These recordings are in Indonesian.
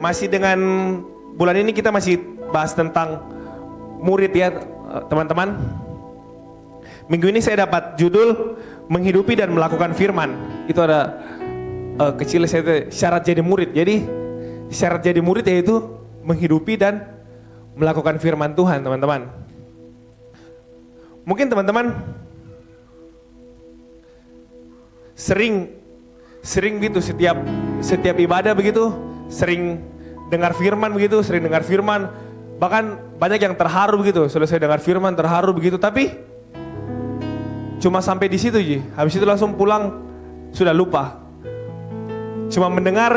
Masih dengan bulan ini kita masih bahas tentang murid ya teman-teman. Minggu ini saya dapat judul menghidupi dan melakukan firman. Itu ada kecil saya syarat jadi murid. Jadi syarat jadi murid yaitu menghidupi dan melakukan firman Tuhan, teman-teman. Mungkin teman-teman sering gitu setiap ibadah begitu, sering dengar firman begitu, bahkan banyak yang terharu begitu, selesai dengar firman terharu begitu, tapi cuma sampai di situ Ji. Habis itu langsung pulang sudah lupa. Cuma mendengar,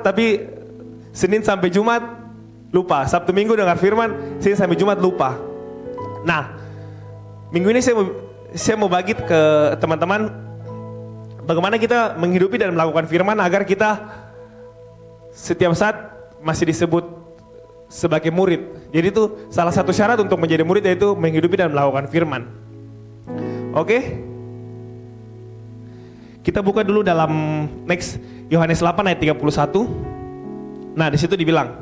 tapi Senin sampai Jumat lupa. Sabtu Minggu dengar firman, Senin sampai Jumat lupa. Nah, minggu ini saya mau bagi ke teman-teman bagaimana kita menghidupi dan melakukan firman agar kita setiap saat masih disebut sebagai murid. Jadi itu salah satu syarat untuk menjadi murid yaitu menghidupi dan melakukan firman. Oke? Kita buka dulu dalam next Yohanes 8 ayat 31. Nah, di situ dibilang,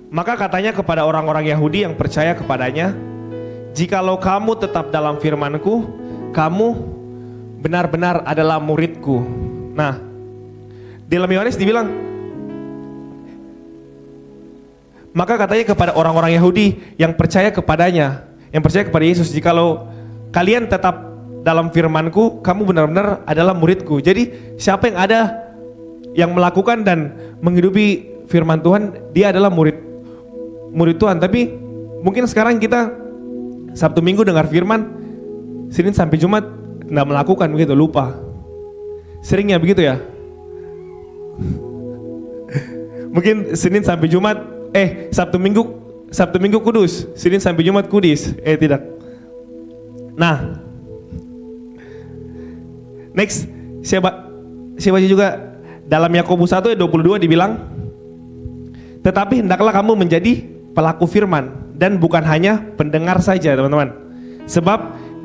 maka katanya kepada orang-orang Yahudi yang percaya kepadanya, jikalau kamu tetap dalam firman-Ku, kamu benar-benar adalah murid-Ku. Nah, dalam Yohanes dibilang, maka katanya kepada orang-orang Yahudi yang percaya kepadanya, yang percaya kepada Yesus, jikalau kalian tetap dalam firman-Ku, kamu benar-benar adalah murid-Ku. Jadi siapa yang ada yang melakukan dan menghidupi firman Tuhan, dia adalah murid Tuhan. Tapi mungkin sekarang kita Sabtu Minggu dengar firman, Senin sampai Jumat nggak melakukan begitu, lupa. Seringnya begitu ya. Mungkin Senin sampai Jumat, Sabtu Minggu kudus, Senin sampai Jumat kudis, tidak. Nah, next saya baca juga dalam Yakobus 1 ayat 22 dibilang, tetapi hendaklah kamu menjadi pelaku firman dan bukan hanya pendengar saja, teman-teman. Sebab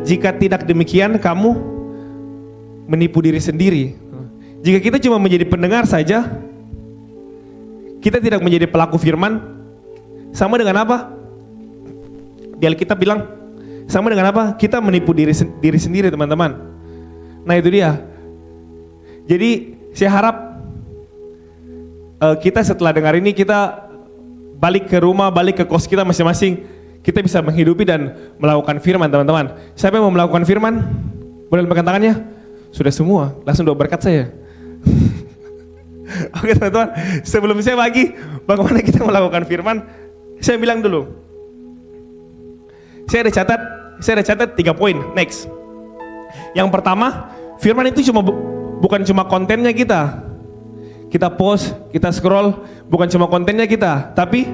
jika tidak demikian kamu menipu diri sendiri. Jika kita cuma menjadi pendengar saja, kita tidak menjadi pelaku firman, sama dengan apa? Di Alkitab bilang, sama dengan apa? Kita menipu diri sendiri, teman-teman. Nah, itu dia. Jadi saya harap kita setelah dengar ini, kita balik ke rumah, balik ke kos kita masing-masing, kita bisa menghidupi dan melakukan firman, teman-teman. Siapa yang mau melakukan firman? Boleh lambaikan tangannya? Sudah semua, langsung doa berkat saya. Oke teman-teman, sebelum saya bagi bagaimana kita melakukan firman, saya bilang dulu. Saya ada catat 3 poin. Next. Yang pertama, firman itu bukan cuma kontennya kita. Kita post, kita scroll, bukan cuma kontennya kita, tapi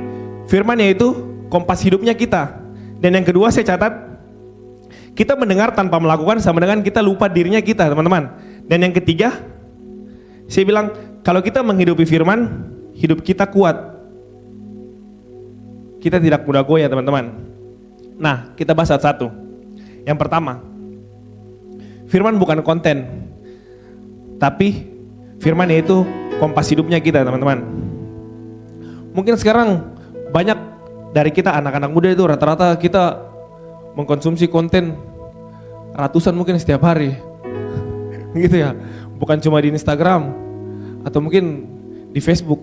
firman yaitu kompas hidupnya kita. Dan yang kedua saya catat, kita mendengar tanpa melakukan sama dengan kita lupa dirinya kita, teman-teman. Dan yang ketiga, saya bilang kalau kita menghidupi firman, hidup kita kuat. Kita tidak mudah goyah, teman-teman. Nah, kita bahas satu-satu. Yang pertama, firman bukan konten, tapi firman yaitu kompas hidupnya kita, teman-teman. Mungkin sekarang banyak dari kita anak-anak muda itu rata-rata kita mengkonsumsi konten ratusan mungkin setiap hari. Gitu ya. Bukan cuma di Instagram atau mungkin di Facebook.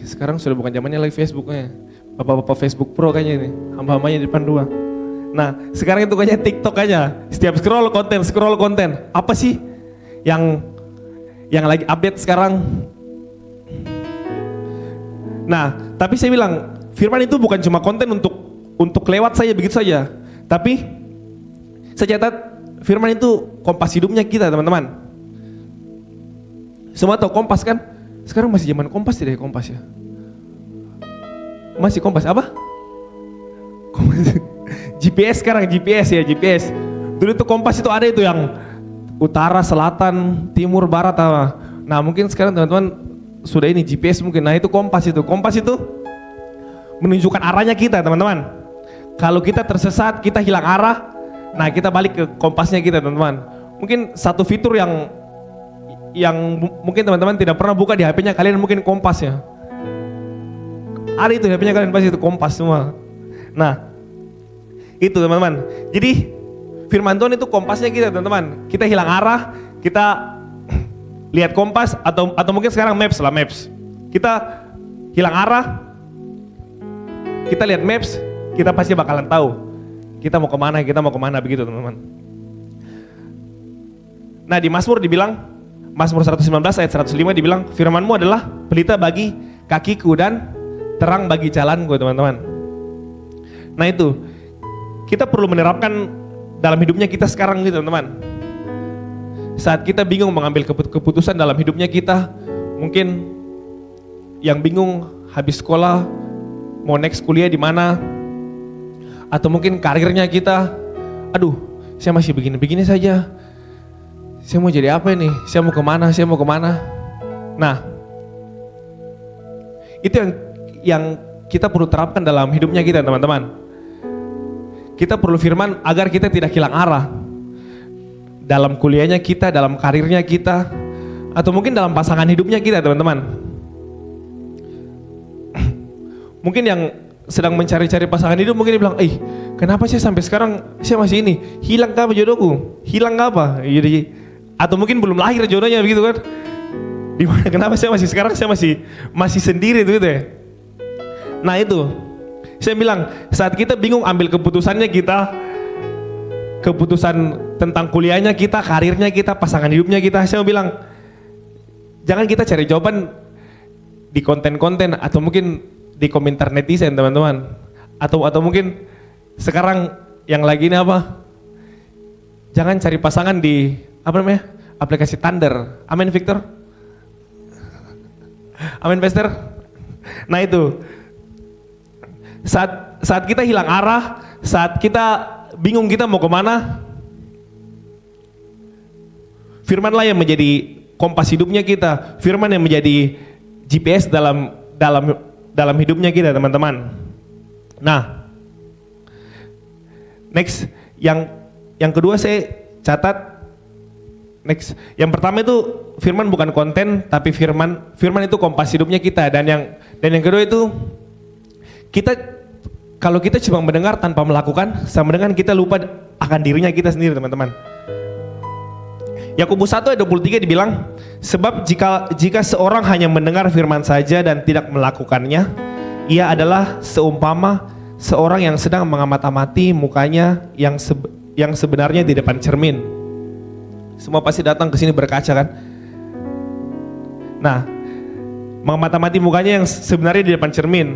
Sekarang sudah bukan zamannya lagi Facebooknya. Bapak-bapak Facebook Pro kayaknya ini, hamba-hambanya di depan 2. Nah, sekarang itu kayaknya TikTok aja. Setiap scroll konten. Apa sih yang lagi update sekarang? Nah, tapi saya bilang firman itu bukan cuma konten untuk lewat saja begitu saja. Tapi saya catat firman itu kompas hidupnya kita, teman-teman. Semua tahu Kompas kan? Sekarang masih zaman Kompas tidak ya, Kompas ya? Masih Kompas apa? GPS sekarang, GPS. Dulu itu Kompas itu ada itu yang utara, selatan, timur, barat apa. Nah, mungkin sekarang teman-teman sudah ini GPS mungkin. Nah, itu Kompas itu menunjukkan arahnya kita, teman-teman. Kalau kita tersesat, kita hilang arah, nah kita balik ke kompasnya kita, teman-teman. Mungkin satu fitur yang mungkin teman-teman tidak pernah buka di HP-nya kalian, mungkin Kompas ya. Ada itu HP-nya kalian pasti itu Kompas semua. Nah, itu teman-teman. Jadi firman Tuhan itu kompasnya kita teman-teman. Kita hilang arah, kita lihat kompas atau mungkin sekarang maps lah, maps. Kita hilang arah, kita lihat maps, kita pasti bakalan tahu kita mau kemana begitu teman-teman. Nah di Mazmur dibilang, Mazmur 119 ayat 105 dibilang, firman-Mu adalah pelita bagi kakiku dan terang bagi jalanku teman-teman. Nah itu, kita perlu menerapkan dalam hidupnya kita sekarang gitu teman-teman. Saat kita bingung mengambil keputusan dalam hidupnya kita, mungkin yang bingung habis sekolah mau next kuliah di mana, atau mungkin karirnya kita, aduh saya masih begini-begini saja, saya mau jadi apa ini, saya mau kemana. Nah itu yang kita perlu terapkan dalam hidupnya kita teman-teman. Kita perlu firman agar kita tidak hilang arah dalam kuliahnya kita, dalam karirnya kita, atau mungkin dalam pasangan hidupnya kita teman-teman. Mungkin yang sedang mencari-cari pasangan hidup mungkin dia bilang, kenapa sih sampai sekarang saya masih ini, hilang apa jodohku, hilang apa, jadi atau mungkin belum lahir jodohnya begitu kan. Dimana kenapa saya masih sekarang saya masih sendiri gitu ya. Nah itu saya bilang, saat kita bingung ambil keputusannya kita, keputusan tentang kuliahnya kita, karirnya kita, pasangan hidupnya kita, saya mau bilang jangan kita cari jawaban di konten-konten atau mungkin di komentar netizen teman-teman, atau mungkin sekarang yang lagi ini apa, jangan cari pasangan di aplikasi Tinder. Amin Victor? Amin Pastor? Nah itu saat kita hilang arah, saat kita bingung kita mau kemana, firmanlah yang menjadi kompas hidupnya kita, firman yang menjadi GPS dalam hidupnya kita teman-teman. Nah next yang kedua saya catat, next yang pertama itu firman bukan konten tapi firman itu kompas hidupnya kita, dan yang kedua itu kita, kalau kita cuma mendengar tanpa melakukan, sama dengan kita lupa akan dirinya kita sendiri teman-teman. Yakobus 1 ayat 23 dibilang, sebab jika seorang hanya mendengar firman saja dan tidak melakukannya, ia adalah seumpama seorang yang sedang mengamat-amati mukanya yang sebenarnya di depan cermin. Semua pasti datang ke sini berkaca kan. Nah, mengamat-amati mukanya yang sebenarnya di depan cermin.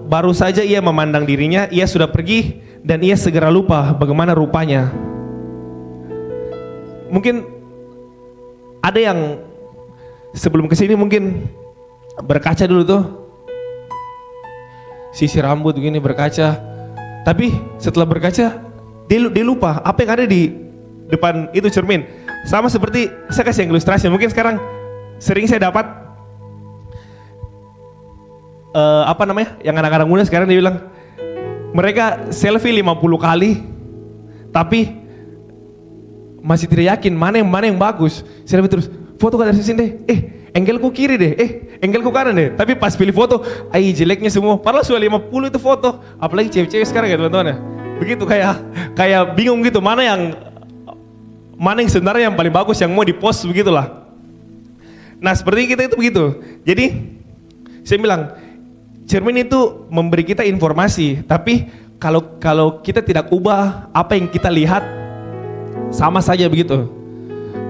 Baru saja ia memandang dirinya, ia sudah pergi dan ia segera lupa bagaimana rupanya. Mungkin ada yang sebelum kesini mungkin berkaca dulu tuh, sisir rambut begini berkaca, tapi setelah berkaca dia lupa apa yang ada di depan itu cermin. Sama seperti saya kasih ilustrasi, mungkin sekarang sering saya dapat yang anak-anak muda sekarang dia bilang mereka selfie 50 kali tapi masih tidak yakin mana yang bagus. Selfie terus, foto dari sini deh, engkelku kiri deh, engkelku kanan deh, tapi pas pilih foto, jeleknya semua, padahal sudah 50 itu foto. Apalagi cewek-cewek sekarang ya teman-teman ya, begitu kayak bingung gitu, mana yang sebenarnya yang paling bagus yang mau dipost begitulah. Nah seperti kita itu begitu. Jadi saya bilang cermin itu memberi kita informasi, tapi kalau kita tidak ubah apa yang kita lihat, sama saja begitu.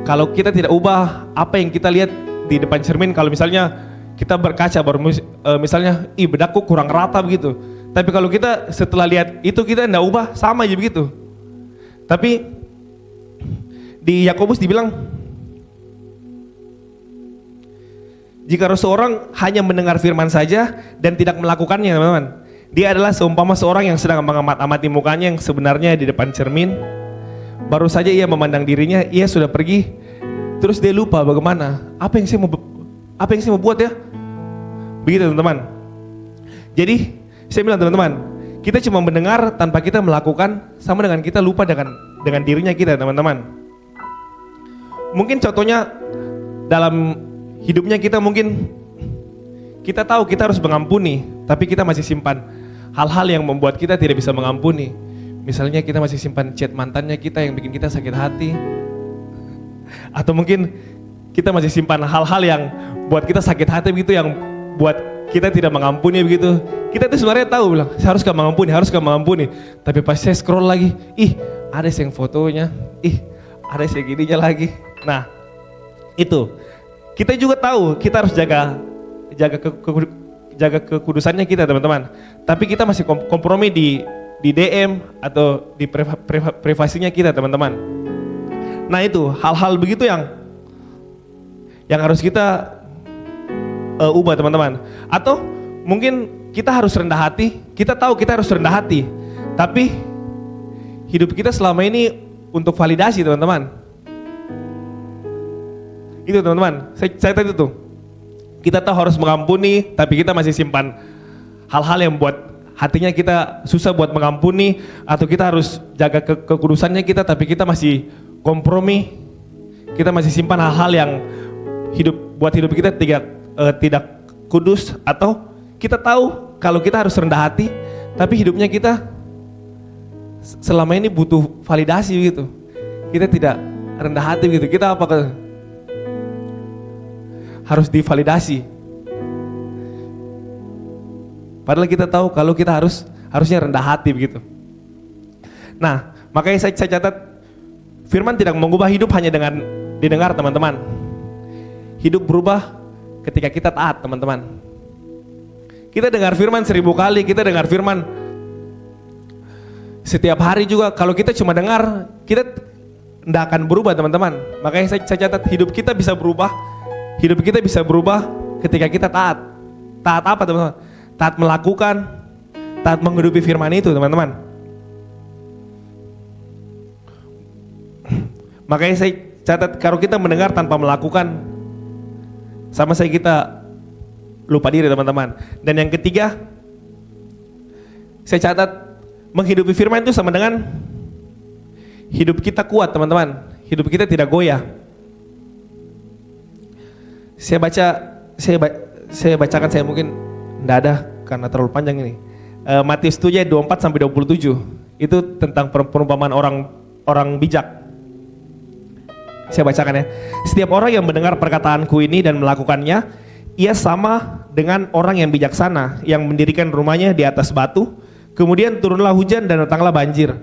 Kalau kita tidak ubah apa yang kita lihat di depan cermin, kalau misalnya kita berkaca baru misalnya, bedakku kurang rata begitu. Tapi kalau kita setelah lihat itu kita tidak ubah, sama aja begitu. Tapi di Yakobus dibilang, jika seorang hanya mendengar firman saja dan tidak melakukannya teman-teman, dia adalah seumpama seorang yang sedang mengamat-amati mukanya yang sebenarnya di depan cermin. Baru saja ia memandang dirinya, ia sudah pergi, terus dia lupa bagaimana, apa yang saya mau buat ya, begitu teman-teman. Jadi saya bilang teman-teman, kita cuma mendengar tanpa kita melakukan, sama dengan kita lupa dengan dirinya kita teman-teman. Mungkin contohnya dalam hidupnya kita, mungkin kita tahu kita harus mengampuni, Tapi kita masih simpan hal-hal yang membuat kita tidak bisa mengampuni. Misalnya kita masih simpan chat mantannya kita yang bikin kita sakit hati. Atau mungkin kita masih simpan hal-hal yang buat kita sakit hati begitu, yang buat kita tidak mengampuni begitu. Kita tuh sebenarnya tahu bilang, saya harus mengampuni. Tapi pas saya scroll lagi, ada yang fotonya, ada yang gininya lagi. Nah, itu. Kita juga tahu kita harus jaga kekudusannya kita, teman-teman. Tapi kita masih kompromi di DM atau di privasinya kita, teman-teman. Nah, itu hal-hal begitu yang harus kita ubah, teman-teman. Atau mungkin kita harus rendah hati. Kita tahu kita harus rendah hati, tapi hidup kita selama ini untuk validasi, teman-teman. Itu, teman-teman. Saya tadi tuh, kita tahu harus mengampuni, tapi kita masih simpan hal-hal yang buat hatinya kita susah buat mengampuni. Atau kita harus jaga kekudusannya kita, tapi kita masih kompromi. Kita masih simpan hal-hal yang buat hidup kita tidak kudus. Atau kita tahu kalau kita harus rendah hati, tapi hidupnya kita selama ini butuh validasi gitu. Kita tidak rendah hati gitu. Kita harus divalidasi. Padahal kita tahu kalau kita harusnya rendah hati begitu. Nah, makanya saya catat, firman tidak mengubah hidup hanya dengan didengar, teman-teman. Hidup berubah ketika kita taat, teman-teman. Kita dengar firman 1000 kali, kita dengar firman setiap hari juga. Kalau kita cuma dengar, kita tidak akan berubah, teman-teman. Makanya saya catat, hidup kita bisa berubah. Hidup kita bisa berubah ketika kita taat. Taat apa, teman-teman? Taat melakukan, taat menghidupi firman itu, teman-teman. Makanya saya catat, kalau kita mendengar tanpa melakukan, sama saja kita lupa diri, teman-teman. Dan yang ketiga, saya catat, menghidupi firman itu sama dengan hidup kita kuat, teman-teman. Hidup kita tidak goyah. Saya bacakan, saya mungkin tidak ada karena terlalu panjang ini. Matius 7 ayat 24 sampai 27. Itu tentang perumpamaan orang bijak. Saya bacakan ya. Setiap orang yang mendengar perkataanku ini dan melakukannya, ia sama dengan orang yang bijaksana yang mendirikan rumahnya di atas batu. Kemudian turunlah hujan dan datanglah banjir.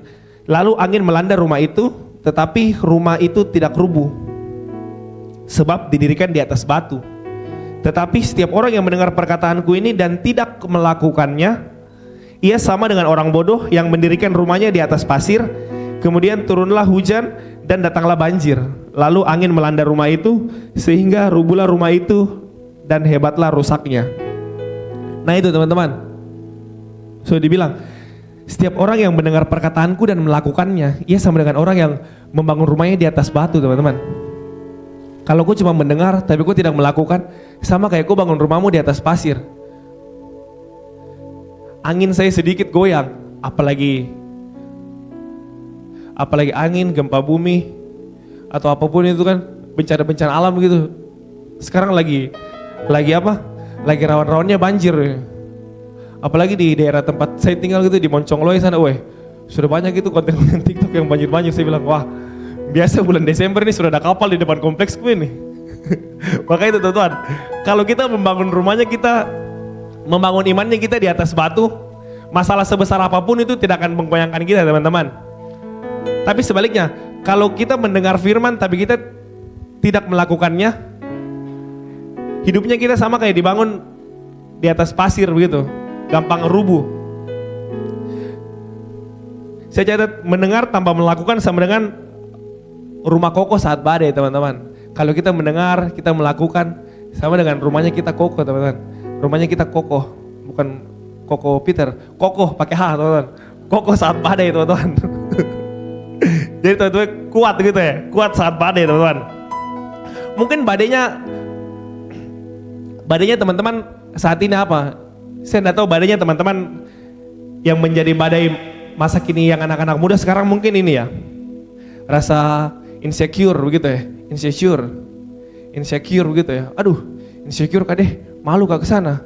Lalu angin melanda rumah itu, tetapi rumah itu tidak rubuh, sebab didirikan di atas batu. Tetapi setiap orang yang mendengar perkataanku ini dan tidak melakukannya, ia sama dengan orang bodoh yang mendirikan rumahnya di atas pasir. Kemudian turunlah hujan dan datanglah banjir. Lalu angin melanda rumah itu, sehingga rubuhlah rumah itu dan hebatlah rusaknya. Nah, itu, teman-teman. So dibilang, setiap orang yang mendengar perkataanku dan melakukannya, ia sama dengan orang yang membangun rumahnya di atas batu, teman-teman. Kalau kau cuma mendengar tapi kau tidak melakukan, sama kayak kau bangun rumahmu di atas pasir. Angin saya sedikit goyang, apalagi angin, gempa bumi, atau apapun itu kan, bencana-bencana alam gitu. Sekarang lagi apa? Lagi rawan-rawannya banjir. Apalagi di daerah tempat saya tinggal gitu, di Moncongloe sana, sudah banyak gitu konten-konten TikTok yang banjir-banjir. Saya bilang, wah, biasa bulan Desember ini sudah ada kapal di depan kompleks gue nih. Makanya itu, teman-teman, kalau kita membangun rumahnya, kita membangun imannya kita di atas batu, masalah sebesar apapun itu tidak akan menggoyangkan kita, teman-teman. Tapi sebaliknya, kalau kita mendengar firman tapi kita tidak melakukannya, hidupnya kita sama kayak dibangun di atas pasir begitu, gampang rubuh. Saya catat, mendengar tanpa melakukan sama dengan rumah kokoh saat badai, teman-teman. Kalau kita mendengar, kita melakukan, sama dengan rumahnya kita kokoh, teman-teman. Rumahnya kita kokoh, bukan kokoh Peter, kokoh pakai H, teman-teman. Kokoh saat badai, teman-teman. Jadi teman-teman kuat gitu ya, kuat saat badai, teman-teman. Mungkin badainya teman-teman saat ini apa? Saya tidak tahu badainya teman-teman yang menjadi badai masa kini yang anak-anak muda sekarang mungkin ini ya. Rasa insecure begitu ya, insecure begitu ya. Aduh, insecure kadeh, malu kak kesana.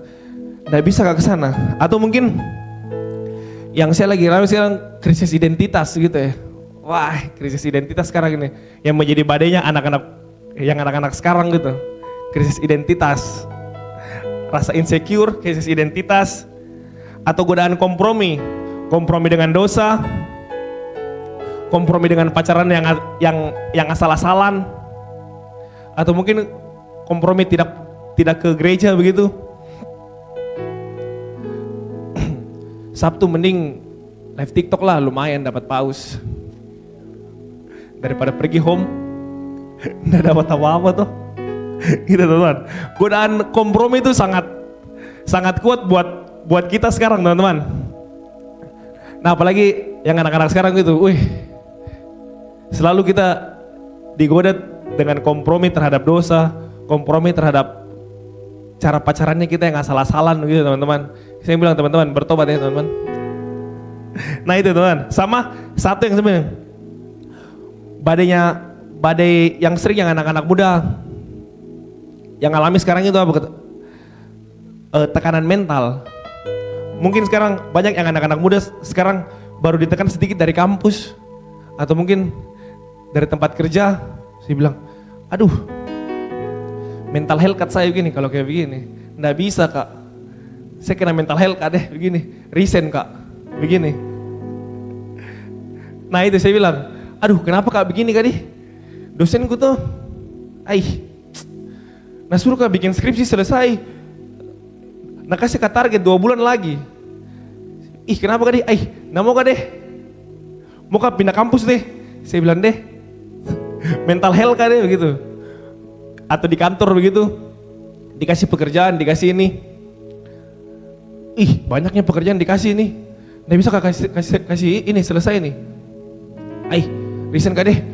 Nggak bisa Kak ke sana. Atau mungkin yang saya lagi ramai sekarang krisis identitas gitu ya. Wah, krisis identitas sekarang ini yang menjadi badainya anak-anak sekarang gitu. Krisis identitas. Rasa insecure, krisis identitas, atau godaan kompromi. Kompromi dengan dosa, kompromi dengan pacaran yang asal-asalan, atau mungkin kompromi tidak ke gereja begitu. Sabtu mending live TikTok lah, lumayan dapat paus daripada pergi home nggak dapat apa-apa tuh. Gitu teman-teman. Godaan kompromi itu sangat kuat buat kita sekarang teman-teman. Nah apalagi yang anak-anak sekarang gitu, selalu kita digoda dengan kompromi terhadap dosa, kompromi terhadap cara pacarannya kita yang asal-asalan gitu teman-teman. Saya bilang teman-teman bertobat ya teman-teman. Nah itu teman, sama satu yang sebenarnya badai yang sering yang anak-anak muda yang alami sekarang itu apa? Tekanan mental. Mungkin sekarang banyak yang anak-anak muda sekarang baru ditekan sedikit dari kampus atau mungkin dari tempat kerja. Saya bilang, aduh, mental health cut saya begini kalau kayak begini. Nggak bisa Kak, saya kena mental health Kak deh begini, resign Kak, begini. Nah itu saya bilang, aduh kenapa Kak begini Kak deh? Dosenku tuh, nah suruh Kak bikin skripsi selesai. Nah kasih Kak target 2 bulan lagi. Ih kenapa Kak deh? Nah mau Kak deh? Mau Kak pindah kampus deh? Saya bilang deh, mental health Kak deh begitu. Atau di kantor begitu, dikasih pekerjaan, dikasih ini. Ih banyaknya pekerjaan dikasih ini. Nah bisa Kak kasih ini selesai nih. Resign Kak deh.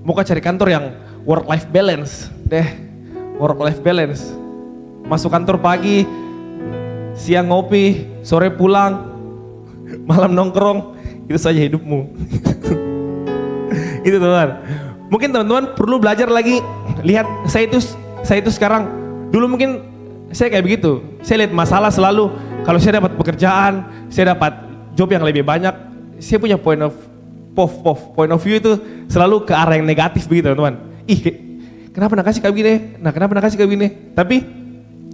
Mau Kak cari kantor yang work life balance deh, work life balance. Masuk kantor pagi, siang ngopi, sore pulang, malam nongkrong, itu saja hidupmu. Itu teman. Mungkin teman-teman perlu belajar lagi. Lihat saya itu sekarang, dulu mungkin saya kayak begitu. Saya lihat masalah selalu, kalau saya dapat pekerjaan, saya dapat job yang lebih banyak, saya punya point of view itu selalu ke arah yang negatif begitu teman-teman. Kenapa nak kasih kayak gini? Nah kenapa nak kasih kayak gini? Tapi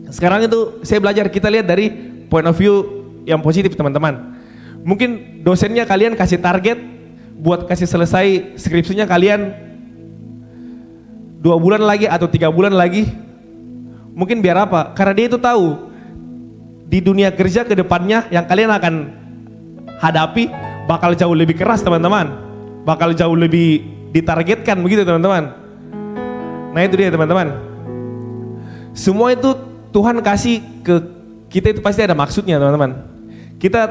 sekarang itu saya belajar, kita lihat dari point of view yang positif teman-teman. Mungkin dosennya kalian kasih target buat kasih selesai skripsinya kalian 2 bulan lagi atau 3 bulan lagi. Mungkin biar apa? Karena dia itu tahu di dunia kerja ke depannya yang kalian akan hadapi bakal jauh lebih keras teman-teman. Bakal jauh lebih ditargetkan begitu teman-teman. Nah itu dia teman-teman. Semua itu Tuhan kasih ke kita itu pasti ada maksudnya teman-teman. Kita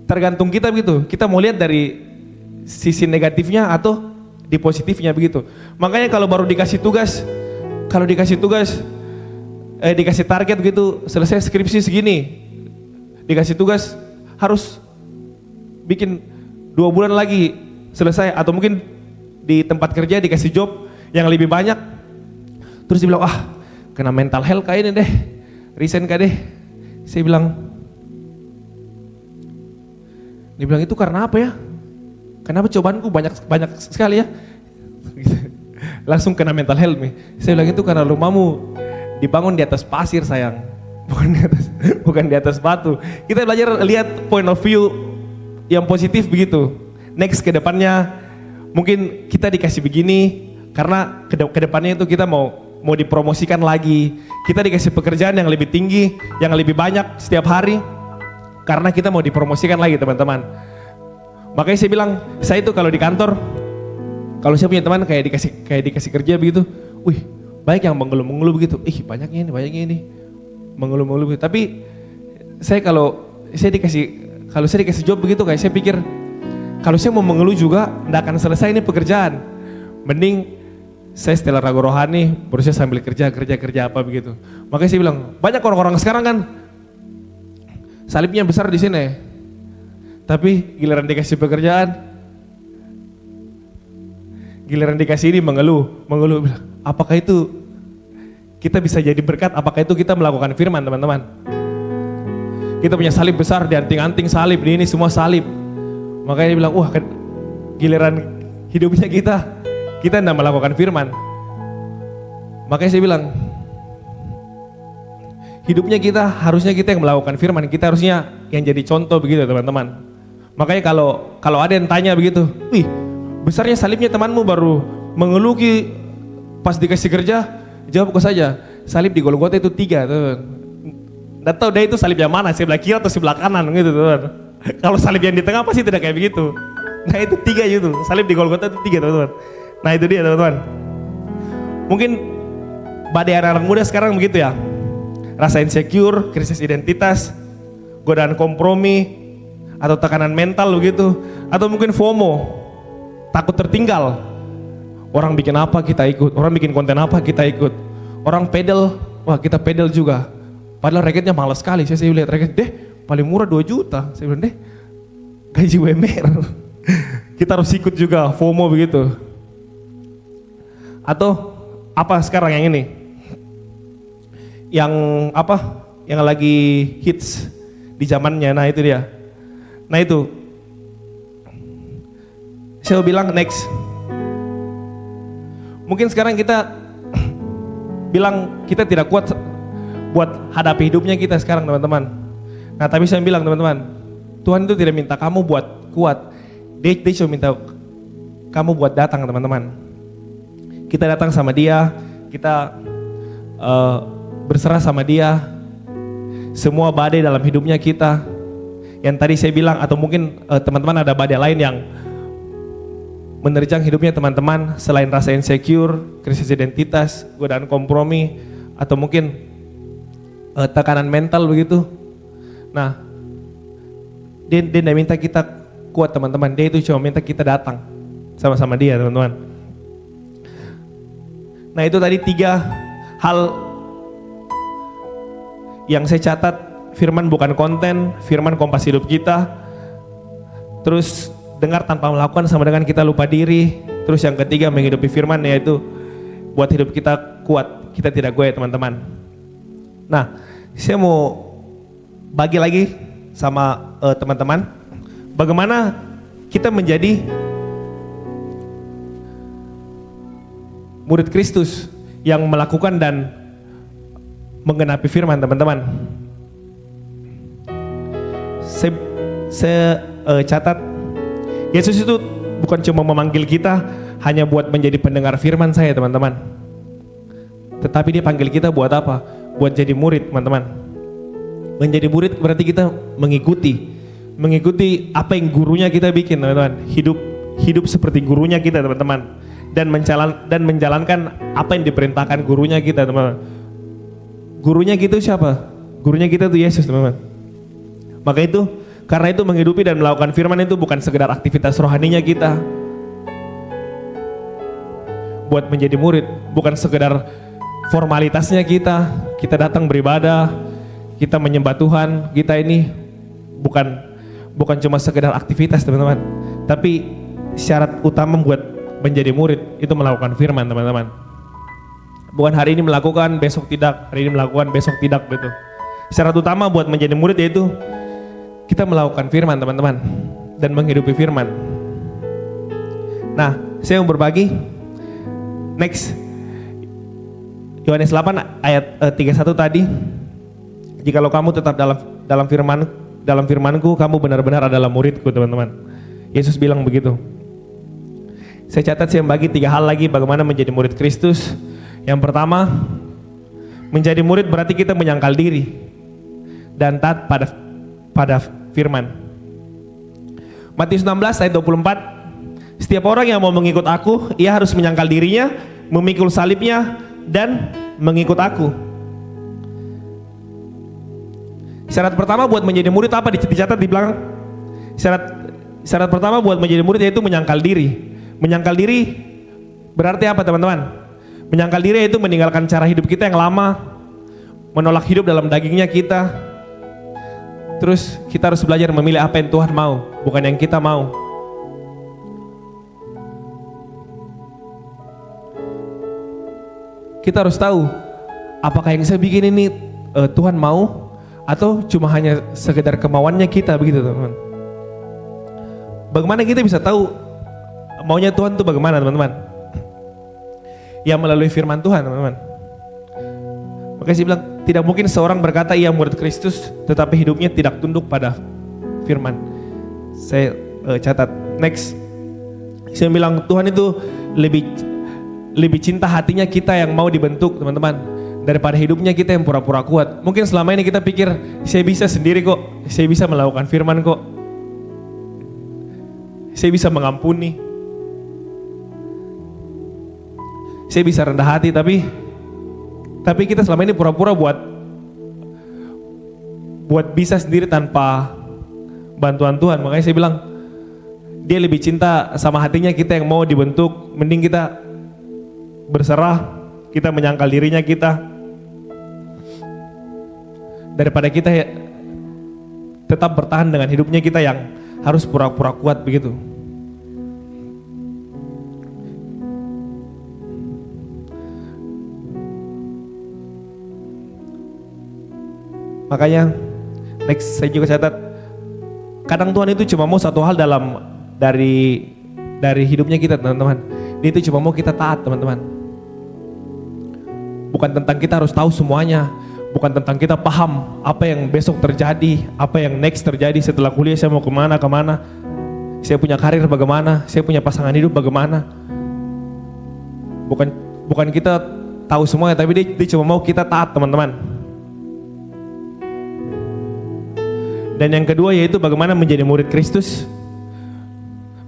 tergantung kita begitu. Kita mau lihat dari sisi negatifnya atau di positifnya begitu. Makanya kalau baru dikasih tugas, dikasih target begitu, selesai skripsi segini, dikasih tugas harus bikin 2 bulan lagi selesai, atau mungkin di tempat kerja dikasih job yang lebih banyak, terus dibilang kena mental health kayak ini deh, resign Kak deh. Saya bilang, dia bilang itu karena apa ya? Kenapa cobaanku banyak sekali ya? Langsung kena mental health nih. Saya bilang itu karena rumahmu dibangun di atas pasir sayang, bukan di atas batu. Kita belajar lihat point of view yang positif begitu. Next ke depannya mungkin kita dikasih begini karena ke depannya itu kita mau dipromosikan lagi. Kita dikasih pekerjaan yang lebih tinggi, yang lebih banyak setiap hari karena kita mau dipromosikan lagi teman-teman. Makanya saya bilang, saya itu kalau di kantor, kalau saya punya teman kayak dikasih kerja begitu, baik yang mengeluh-mengeluh begitu, banyaknya ini, mengeluh-mengeluh begitu. Tapi kalau saya dikasih job begitu, kayak saya pikir, kalau saya mau mengeluh juga, nggak akan selesai ini pekerjaan. Mending saya setelah ragu rohani, baru saya sambil kerja apa begitu. Makanya saya bilang, banyak orang-orang sekarang kan salibnya besar di sini, tapi giliran dikasih pekerjaan, giliran dikasih ini mengeluh bilang, apakah itu kita bisa jadi berkat, apakah itu kita melakukan firman teman-teman. Kita punya salib besar, di anting-anting salib, di ini semua salib. Makanya dia bilang, wah giliran hidupnya kita tidak melakukan firman. Makanya saya bilang, hidupnya kita harusnya kita yang melakukan firman, kita harusnya yang jadi contoh begitu teman-teman. Makanya kalau ada yang tanya begitu, wih besarnya salibnya temanmu baru mengeluki pas dikasih kerja, jawab kok saja, salib di Golgota itu 3 teman. Nggak tahu deh itu salib yang mana, sebelah kiri atau sebelah kanan gitu teman. Kalau salib yang di tengah pasti tidak kayak begitu. Nah itu 3 itu, salib di Golgota itu 3 teman-teman. Nah itu dia teman-teman. Mungkin badai anak-anak muda sekarang begitu ya, rasa insecure, krisis identitas, godaan kompromi, atau tekanan mental begitu, atau mungkin FOMO, takut tertinggal. Orang bikin apa kita ikut, orang bikin konten apa kita ikut, orang pedal, wah kita pedal juga. Padahal raketnya mahal sekali, saya lihat raket deh paling murah 2 juta, saya bilang deh gaji UMR. Kita harus ikut juga, FOMO begitu. Atau apa sekarang yang ini? Yang apa? Yang lagi hits di zamannya, nah itu dia. Nah itu, saya bilang next. Mungkin sekarang kita bilang kita tidak kuat buat hadapi hidupnya kita sekarang teman-teman. Nah tapi saya bilang teman-teman, Tuhan itu tidak minta kamu buat kuat, dia cuma minta kamu buat datang teman-teman. Kita datang sama dia, kita berserah sama dia, semua badai dalam hidupnya kita, yang tadi saya bilang, atau mungkin teman-teman ada badai lain yang menerjang hidupnya teman-teman, selain rasa insecure, krisis identitas, godaan kompromi, atau mungkin tekanan mental begitu. Nah, dia tidak minta kita kuat teman-teman, dia itu cuma minta kita datang sama-sama dia teman-teman. Nah itu tadi 3 hal yang saya catat, firman bukan konten, firman kompas hidup kita, terus dengar tanpa melakukan sama dengan kita lupa diri, terus yang ketiga menghidupi firman, yaitu buat hidup kita kuat, kita tidak goyah teman-teman. Nah saya mau bagi lagi sama teman-teman, bagaimana kita menjadi murid Kristus yang melakukan dan menggenapi firman teman-teman. Saya catat, Yesus itu bukan cuma memanggil kita hanya buat menjadi pendengar firman saya teman-teman, tetapi dia panggil kita buat apa? Buat jadi murid teman-teman. Menjadi murid berarti kita mengikuti apa yang gurunya kita bikin teman-teman, hidup seperti gurunya kita teman-teman, dan menjalankan apa yang diperintahkan gurunya kita teman-teman. Gurunya gitu siapa? Gurunya kita itu Yesus teman-teman. Maka itu, karena itu menghidupi dan melakukan firman itu bukan sekedar aktivitas rohaninya kita buat menjadi murid, bukan sekedar formalitasnya kita datang beribadah, kita menyembah Tuhan, kita ini bukan cuma sekedar aktivitas teman-teman, tapi syarat utama buat menjadi murid itu melakukan firman teman-teman. Bukan hari ini melakukan, besok tidak, hari ini melakukan, besok tidak gitu. Syarat utama buat menjadi murid yaitu kita melakukan firman teman-teman dan menghidupi firman. Nah, saya mau berbagi. Next, Yohanes 8 ayat 31 tadi. Jikalau kamu tetap dalam firmanku, kamu benar-benar adalah muridku teman-teman. Yesus bilang begitu. Saya catat, saya bagi 3 hal lagi bagaimana menjadi murid Kristus. Yang pertama, menjadi murid berarti kita menyangkal diri dan taat pada firman. Matius 16 ayat 24, setiap orang yang mau mengikut aku, ia harus menyangkal dirinya, memikul salibnya, dan mengikut aku. Syarat pertama buat menjadi murid apa? Dicatat di belakang. Syarat pertama buat menjadi murid yaitu menyangkal diri. Menyangkal diri berarti apa teman-teman? Menyangkal diri yaitu meninggalkan cara hidup kita yang lama, menolak hidup dalam dagingnya kita. Terus kita harus belajar memilih apa yang Tuhan mau, bukan yang kita mau. Kita harus tahu apakah yang saya bikin ini Tuhan mau atau cuma hanya sekedar kemauannya kita begitu teman-teman. Bagaimana kita bisa tahu maunya Tuhan itu bagaimana teman-teman? Ya melalui firman Tuhan teman-teman. Makanya saya bilang tidak mungkin seorang berkata ia murid Kristus tetapi hidupnya tidak tunduk pada firman. Saya catat next. Saya bilang Tuhan itu lebih cinta hatinya kita yang mau dibentuk teman-teman daripada hidupnya kita yang pura-pura kuat. Mungkin selama ini kita pikir saya bisa sendiri kok, saya bisa melakukan firman kok, saya bisa mengampuni, saya bisa rendah hati, tapi kita selama ini pura-pura buat bisa sendiri tanpa bantuan Tuhan. Makanya saya bilang dia lebih cinta sama hatinya kita yang mau dibentuk. Mending kita berserah, kita menyangkal dirinya kita, daripada kita tetap bertahan dengan hidupnya kita yang harus pura-pura kuat begitu. Makanya next saya juga catat, kadang Tuhan itu cuma mau satu hal dari hidupnya kita teman-teman. Dia itu cuma mau kita taat teman-teman. Bukan tentang kita harus tahu semuanya, bukan tentang kita paham apa yang besok terjadi, apa yang next terjadi setelah kuliah, saya mau kemana, saya punya karir bagaimana, saya punya pasangan hidup bagaimana. Bukan kita tahu semuanya, tapi dia cuma mau kita taat teman-teman. Dan yang kedua yaitu bagaimana menjadi murid Kristus.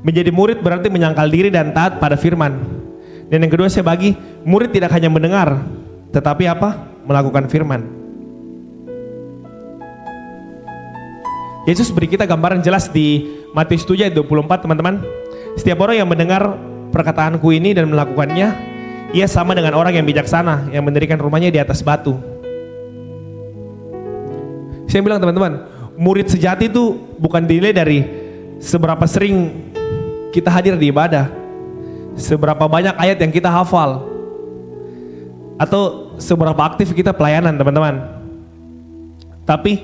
Menjadi murid berarti menyangkal diri dan taat pada firman. Dan yang kedua saya bagi, murid tidak hanya mendengar, tetapi apa? Melakukan firman. Yesus beri kita gambaran jelas di Matius 7 ayat 24 teman-teman. Setiap orang yang mendengar perkataanku ini dan melakukannya, ia sama dengan orang yang bijaksana yang mendirikan rumahnya di atas batu. Saya bilang teman-teman, murid sejati itu bukan dinilai dari seberapa sering kita hadir di ibadah, seberapa banyak ayat yang kita hafal, atau seberapa aktif kita pelayanan teman-teman. Tapi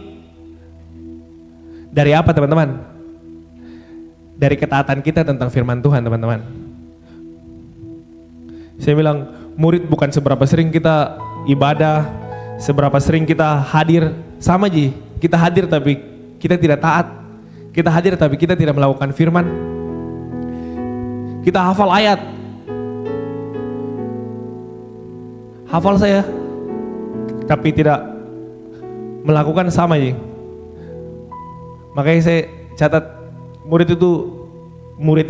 dari apa teman-teman? Dari ketaatan kita tentang firman Tuhan teman-teman. Saya bilang murid bukan seberapa sering kita ibadah, seberapa sering kita hadir. Sama Ji, kita hadir tapi kita tidak taat. Kita hadir tapi kita tidak melakukan firman. Kita hafal ayat, hafal saya, tapi tidak melakukan sama ya. Makanya saya catat, murid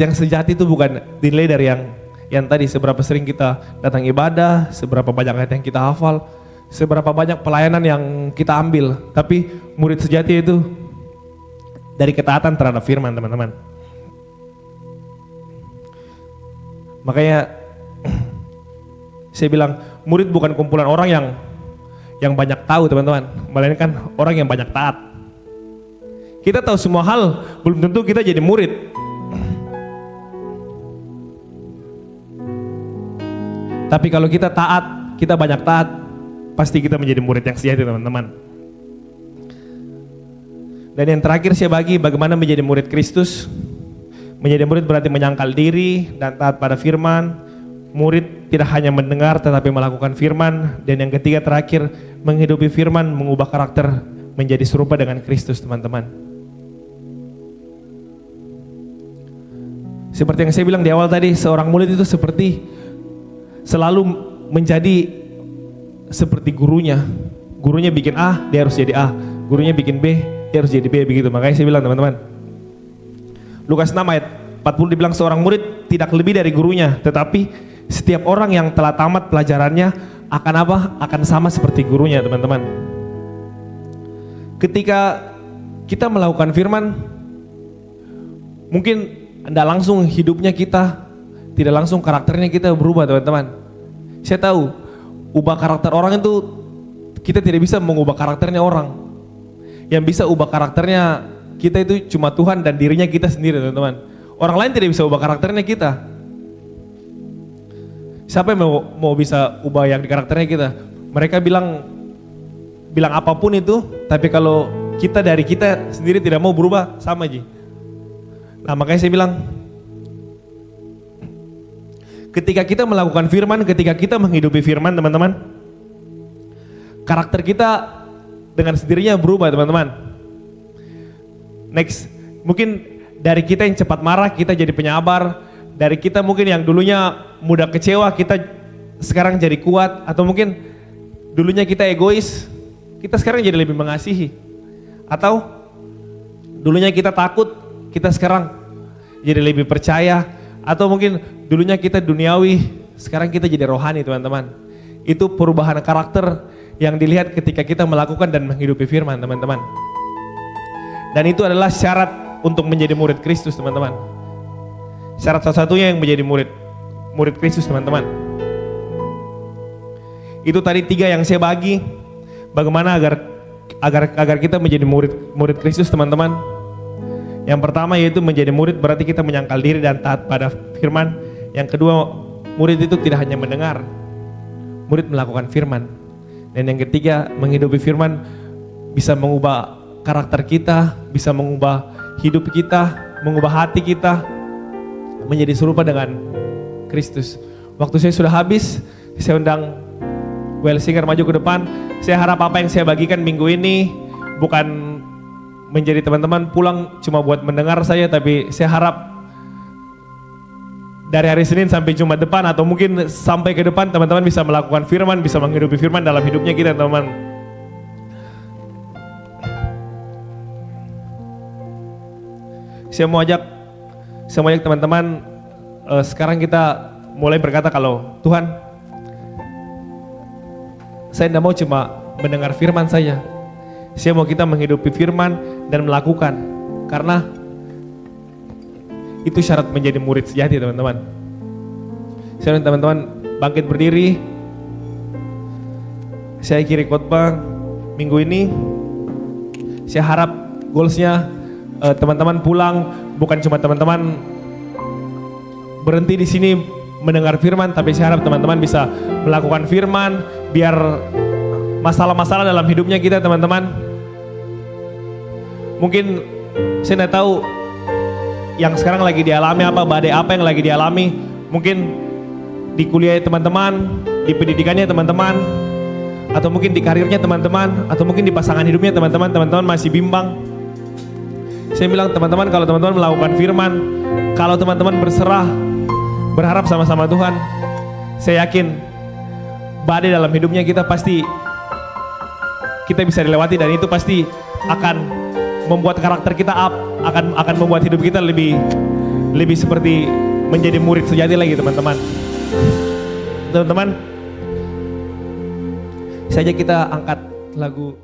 yang sejati itu bukan dinilai dari yang tadi seberapa sering kita datang ibadah, seberapa banyak ayat yang kita hafal, seberapa banyak pelayanan yang kita ambil, tapi murid sejati itu dari ketaatan terhadap firman teman-teman. Makanya saya bilang murid bukan kumpulan orang yang banyak tahu teman-teman, melainkan orang yang banyak taat. Kita tahu semua hal, belum tentu kita jadi murid. Tapi kalau kita taat, kita banyak taat, pasti kita menjadi murid yang sejati teman-teman. Dan yang terakhir saya bagi bagaimana menjadi murid Kristus. Menjadi murid berarti menyangkal diri dan taat pada firman. Murid tidak hanya mendengar tetapi melakukan firman. Dan yang ketiga terakhir, menghidupi firman, mengubah karakter menjadi serupa dengan Kristus teman-teman. Seperti yang saya bilang di awal tadi, seorang murid itu selalu menjadi seperti gurunya. Gurunya bikin A, dia harus jadi A. Gurunya bikin B, dia harus jadi B, begitu. Makanya saya bilang teman-teman, Lukas 6 ayat 40 dibilang seorang murid tidak lebih dari gurunya, tetapi setiap orang yang telah tamat pelajarannya akan apa? Akan sama seperti gurunya teman-teman. Ketika kita melakukan firman, mungkin tidak langsung hidupnya kita, tidak langsung karakternya kita berubah teman-teman. Saya tahu, ubah karakter orang itu, kita tidak bisa mengubah karakternya orang. Yang bisa ubah karakternya kita itu cuma Tuhan dan dirinya kita sendiri teman-teman. Orang lain tidak bisa ubah karakternya kita. Siapa yang mau bisa ubah yang di karakternya kita? Mereka bilang apapun itu, tapi kalau kita dari kita sendiri tidak mau berubah, sama Ji. Nah makanya saya bilang, ketika kita melakukan firman, ketika kita menghidupi firman teman-teman, karakter kita dengan sendirinya berubah teman-teman. Next, mungkin dari kita yang cepat marah, kita jadi penyabar. Dari kita mungkin yang dulunya mudah kecewa, kita sekarang jadi kuat. Atau mungkin dulunya kita egois, kita sekarang jadi lebih mengasihi. Atau dulunya kita takut, kita sekarang jadi lebih percaya. Atau mungkin dulunya kita duniawi, sekarang kita jadi rohani teman-teman. Itu perubahan karakter yang dilihat ketika kita melakukan dan menghidupi firman teman-teman. Dan itu adalah syarat untuk menjadi murid Kristus teman-teman. Syarat salah satunya yang menjadi murid Kristus teman-teman. Itu tadi 3 yang saya bagi, bagaimana agar kita menjadi murid Kristus teman-teman. Yang pertama yaitu menjadi murid berarti kita menyangkal diri dan taat pada firman. Yang kedua, murid itu tidak hanya mendengar, murid melakukan firman. Dan yang ketiga, menghidupi firman bisa mengubah karakter kita, bisa mengubah hidup kita, mengubah hati kita menjadi serupa dengan Kristus. Waktu saya sudah habis, saya undang Well Singer maju ke depan. Saya harap apa yang saya bagikan minggu ini bukan menjadi teman-teman pulang cuma buat mendengar saya, tapi saya harap dari hari Senin sampai Jumat depan atau mungkin sampai ke depan teman-teman bisa melakukan firman, bisa menghidupi firman dalam hidupnya kita teman-teman. Saya mau ajak teman-teman sekarang kita mulai berkata kalau Tuhan, saya tidak mau cuma mendengar firman saja. Saya mau kita menghidupi firman dan melakukan, karena itu syarat menjadi murid sejati teman-teman. Saya minta teman-teman bangkit berdiri. Saya akhiri khotbah minggu ini. Saya harap goalsnya teman-teman pulang bukan cuma teman-teman berhenti di sini mendengar firman, tapi saya harap teman-teman bisa melakukan firman biar masalah-masalah dalam hidupnya kita teman-teman. Mungkin saya tidak tahu yang sekarang lagi dialami apa, badai apa yang lagi dialami. Mungkin di kuliah teman-teman, di pendidikannya teman-teman, atau mungkin di karirnya teman-teman, atau mungkin di pasangan hidupnya teman-teman masih bimbang. Saya bilang teman-teman, kalau teman-teman melakukan firman, kalau teman-teman berserah, berharap sama-sama Tuhan, saya yakin badai dalam hidupnya kita pasti kita bisa dilewati, dan itu pasti akan membuat karakter kita up, akan membuat hidup kita lebih seperti menjadi murid sejati lagi teman-teman. Teman-teman, saja kita angkat lagu